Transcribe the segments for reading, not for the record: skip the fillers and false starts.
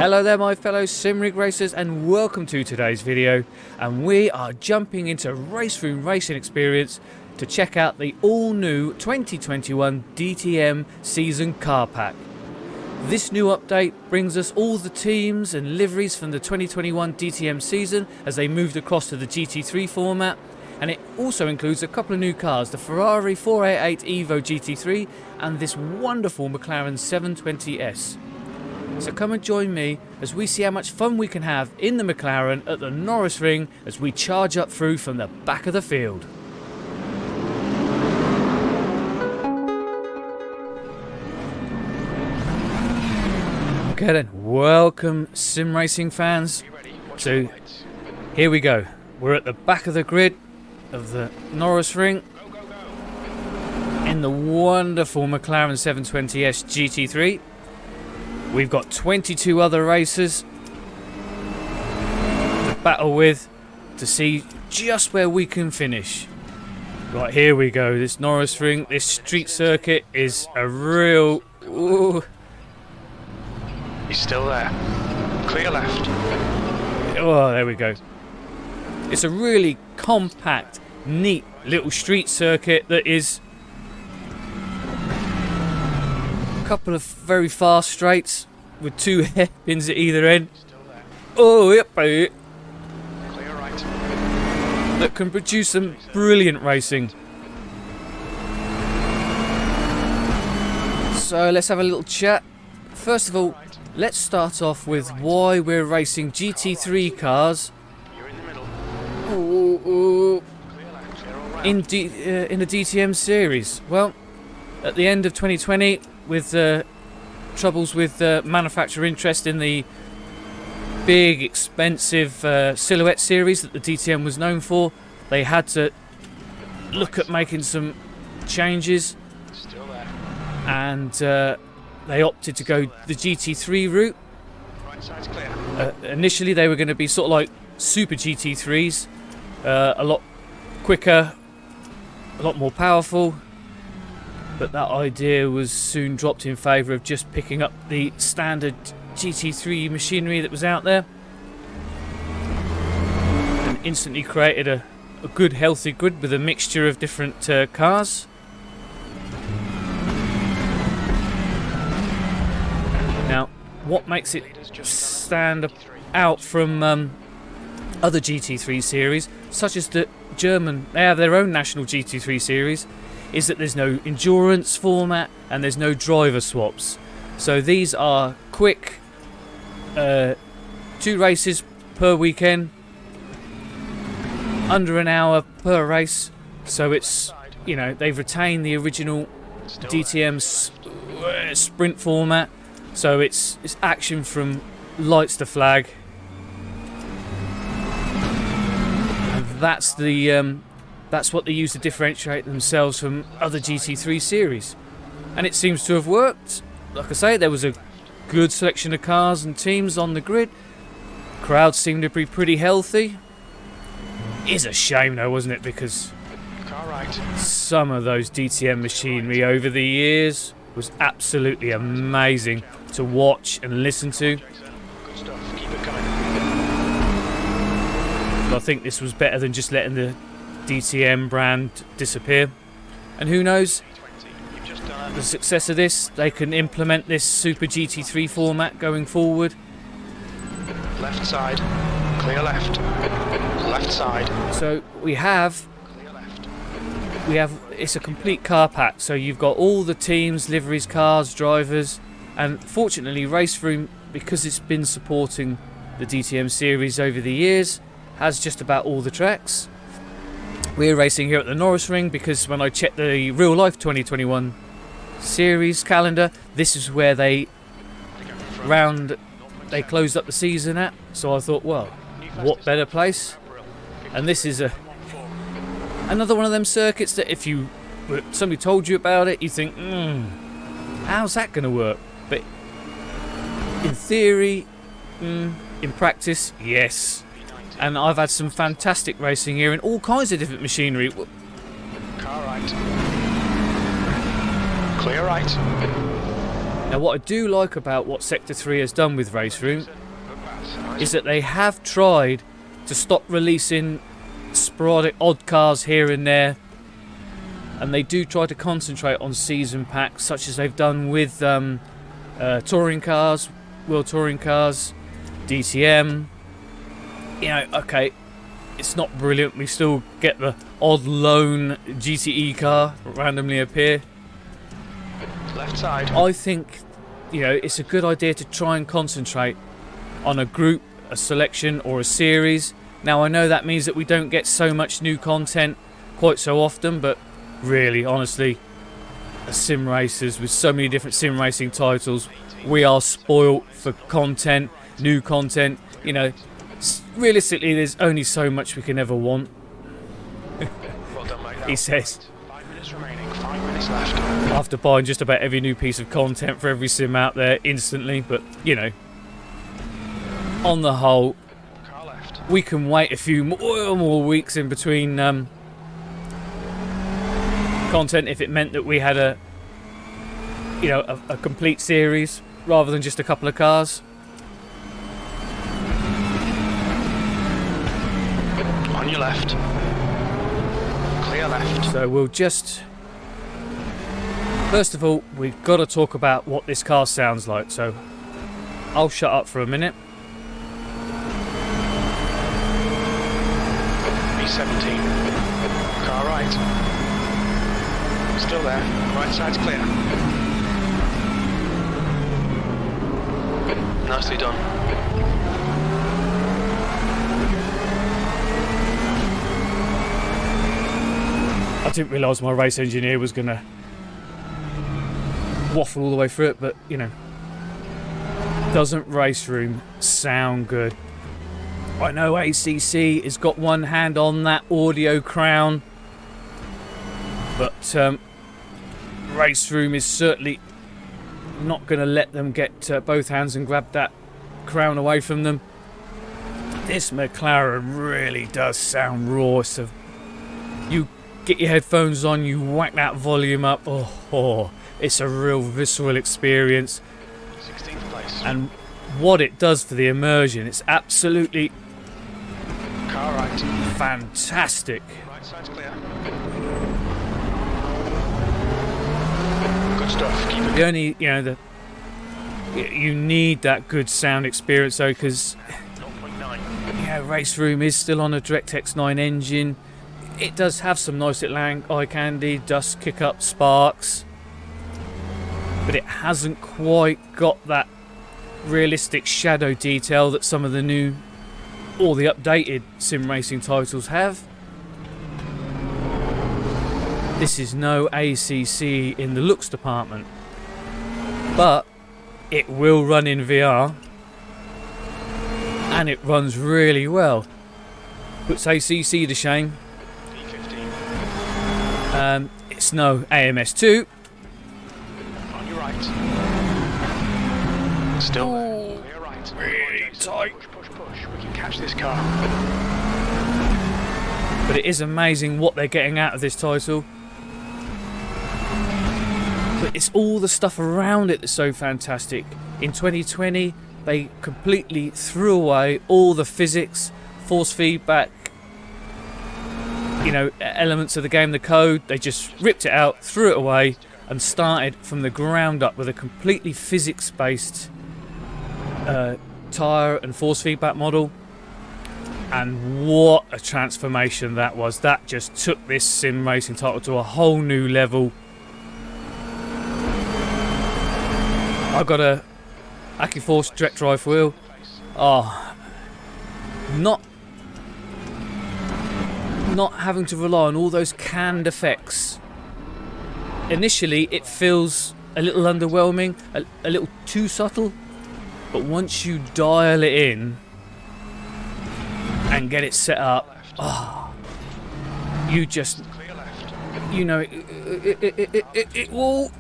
Hello there my fellow SimRig racers, and welcome to today's video. And we are jumping into RaceRoom Racing Experience to check out the all new 2021 DTM season car pack. This new update brings us all the teams and liveries from the 2021 DTM season as they moved across to the GT3 format, and it also includes a couple of new cars, the Ferrari 488 EVO GT3 and this wonderful McLaren 720S. So come and join me as we see how much fun we can have in the McLaren at the Norisring as we charge up through from the back of the field. Okay then, welcome sim racing fans. So here we go. We're at the back of the grid of the Norisring in the wonderful McLaren 720S GT3. We've got 22 other racers to battle with to see just where we can finish. Right, here we go. This Norisring, this street circuit is a real... Ooh. He's still there. Clear left. Oh, there we go. It's a really compact, neat little street circuit that is a couple of very fast straights with two hairpins at either end. Oh, yep. Clear right. That can produce some brilliant racing. So let's have a little chat. First of all, let's start off with why we're racing GT3 cars in the DTM series. Well, at the end of 2020, with troubles with manufacturer interest in the big, expensive silhouette series that the DTM was known for, they had to look at making some changes, and they opted to go the GT3 route. Right side's clear. Initially they were going to be sort of like super GT3s, a lot quicker, a lot more powerful, but that idea was soon dropped in favour of just picking up the standard GT3 machinery that was out there, and instantly created a good healthy grid with a mixture of different cars. Now, what makes it stand out from other GT3 series, such as the German, they have their own national GT3 series, is that there's no endurance format and there's no driver swaps. So these are quick 2 races per weekend, under an hour per race. So it's, you know, they've retained the original DTM sprint format. So it's action from lights to flag, and that's what they use to differentiate themselves from other GT3 series, and it seems to have worked. Like I say, there was a good selection of cars and teams on the grid. Crowds seemed to be pretty healthy. Is a shame though, wasn't it, because Car right. some of those DTM machinery over the years was absolutely amazing to watch and listen to. Good stuff. Keep it coming. But I think this was better than just letting the DTM brand disappear. And who knows, You've just done the success of this, they can implement this Super GT3 format going forward. left side. Clear left. Left side. So we have Clear left. it's a complete car pack. So you've got all the teams, liveries, cars, drivers, and fortunately RaceRoom, because it's been supporting the DTM series over the years, has just about all the tracks. We're racing here at the Norisring because when I checked the real life 2021 series calendar, this is where they closed up the season at. So I thought, well, what better place? And this is another one of them circuits that if somebody told you about it, you think, how's that going to work? But in theory, in practice, yes. And I've had some fantastic racing here in all kinds of different machinery. Car right. Clear right. Now what I do like about what Sector 3 has done with RaceRoom is that they have tried to stop releasing sporadic odd cars here and there, and they do try to concentrate on season packs such as they've done with touring cars, World Touring Cars, DTM. You know, okay, it's not brilliant, we still get the odd lone GTE car randomly appear. Left side. I think, you know, it's a good idea to try and concentrate on a group, a selection or a series. Now I know that means that we don't get so much new content quite so often, but really, honestly, as sim racers with so many different sim racing titles, we are spoilt for content, new content. You know, realistically there's only so much we can ever want. Well done, mate. He says, 5 minutes remaining, 5 minutes left. after buying just about every new piece of content for every sim out there instantly. But you know, on the whole, Car left. we can wait a few more weeks in between content if it meant that we had a, you know, a complete series rather than just a couple of cars. On your left. Clear left. So we'll just, first of all, we've got to talk about what this car sounds like. So I'll shut up for a minute. B17. Car right. Still there. Right side's clear. Nicely done. I didn't realise my race engineer was going to waffle all the way through it, but you know, doesn't RaceRoom sound good? I know ACC has got one hand on that audio crown, but RaceRoom is certainly not going to let them get both hands and grab that crown away from them. This McLaren really does sound raw. So you get your headphones on, you whack that volume up, oh, it's a real visceral experience. 16th place. And what it does for the immersion, it's absolutely Car right. fantastic. Right side's clear. Good stuff. Keep it. The only, you know, you need that good sound experience though, because 0.9. yeah, RaceRoom is still on a DirectX 9 engine. It does have some nice little eye candy, dust kick up, sparks, but it hasn't quite got that realistic shadow detail that some of the new or the updated sim racing titles have. This is no ACC in the looks department, but it will run in VR and it runs really well. Puts ACC to shame. B15. It's no AMS2. On your right. Still there. Clear right. Really tight. Push, push, push. We can catch this car. But it is amazing what they're getting out of this title. But it's all the stuff around it that's so fantastic. In 2020, they completely threw away all the physics, force feedback, you know, elements of the game, the code. They just ripped it out, threw it away, and started from the ground up with a completely physics-based tyre and force feedback model. And what a transformation that was. That just took this sim racing title to a whole new level. I've got a Accuforce direct drive wheel. Oh, not having to rely on all those canned effects. Initially it feels a little underwhelming, a little too subtle, but once you dial it in and get it set up, oh, you just, you know, it will,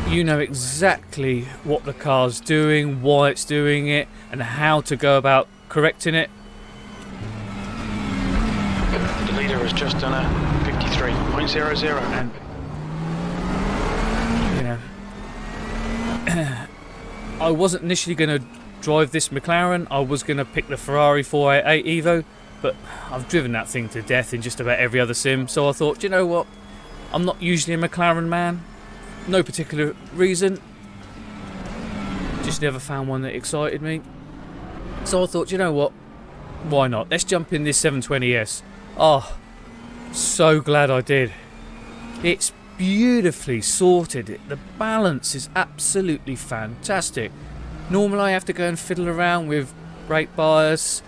you know exactly what the car's doing, why it's doing it, and how to go about correcting it. The leader has just done a 53.00. And you know, I wasn't initially going to drive this McLaren. I was going to pick the Ferrari 488 EVO, but I've driven that thing to death in just about every other sim, so I thought, you know what, I'm not usually a McLaren man, no particular reason, just never found one that excited me, so I thought, you know what, why not, let's jump in this 720S. Oh, so glad I did. It's beautifully sorted, the balance is absolutely fantastic. Normally I have to go and fiddle around with brake bias,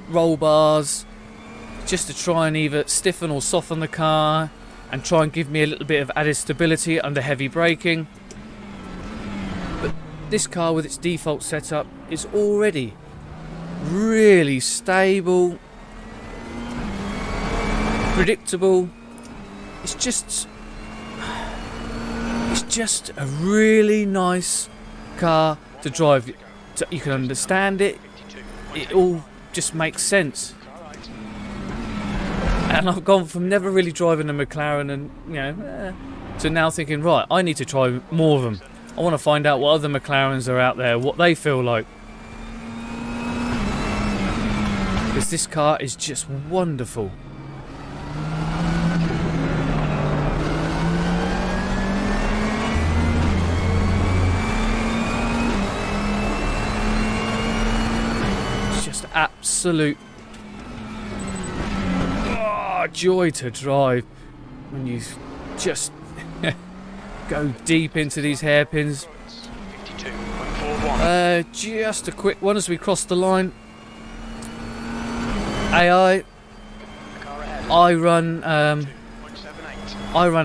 roll bars, just to try and either stiffen or soften the car and try and give me a little bit of added stability under heavy braking. But this car with its default setup is already really stable, predictable. It's just a really nice car to drive. You can understand it. It all just makes sense. And I've gone from never really driving a McLaren and to now thinking, right, I need to try more of them. I want to find out what other McLarens are out there, what they feel like. Because this car is just wonderful. Absolute joy to drive when you just go deep into these hairpins. 52.41. Just a quick one as we cross the line. AI. I run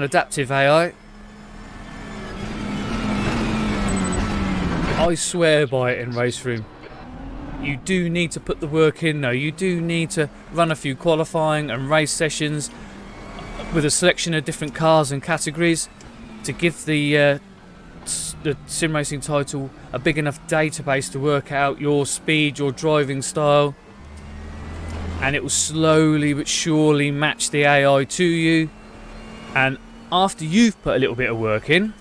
adaptive AI. I swear by it in RaceRoom. You do need to put the work in though. You do need to run a few qualifying and race sessions with a selection of different cars and categories to give the sim racing title a big enough database to work out your speed, your driving style, and it will slowly but surely match the AI to you. And after you've put a little bit of work in,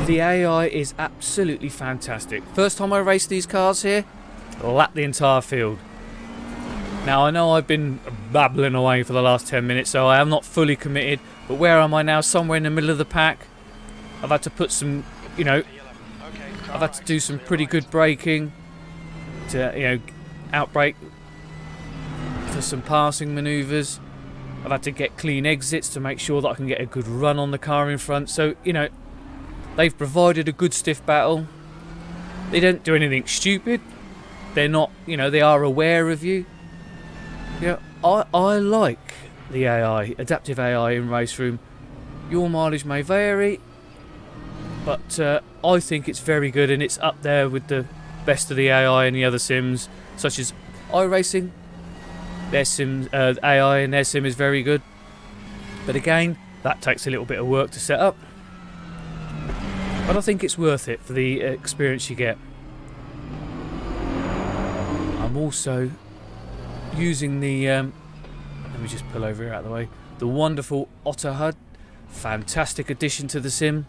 the AI is absolutely fantastic. First time I raced these cars here, lapped the entire field. Now I know I've been babbling away for the last 10 minutes, so I am not fully committed, but where am I now? Somewhere in the middle of the pack. I've had to put some, I've had to do some pretty good braking to, outbrake for some passing manoeuvres. I've had to get clean exits to make sure that I can get a good run on the car in front. So, they've provided a good stiff battle. They don't do anything stupid. They're not, they are aware of you. I like the AI, adaptive AI in RaceRoom. Your mileage may vary, but I think it's very good, and it's up there with the best of the AI and the other sims, such as iRacing. Their sim, AI in their sim is very good. But again, that takes a little bit of work to set up. But I think it's worth it for the experience you get. I'm also using the, let me just pull over here out of the way, the wonderful Otter HUD. Fantastic addition to the sim.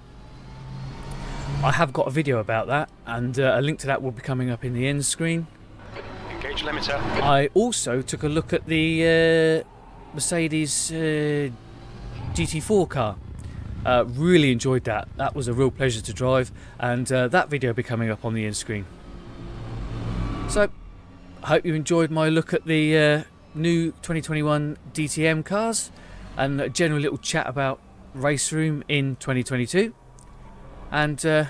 I have got a video about that, and a link to that will be coming up in the end screen. Engage limiter. I also took a look at the Mercedes GT4 car. Really enjoyed that. That was a real pleasure to drive, and that video will be coming up on the end screen. So, I hope you enjoyed my look at the new 2021 DTM cars and a general little chat about RaceRoom in 2022. And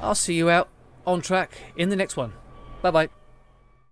I'll see you out on track in the next one. Bye bye.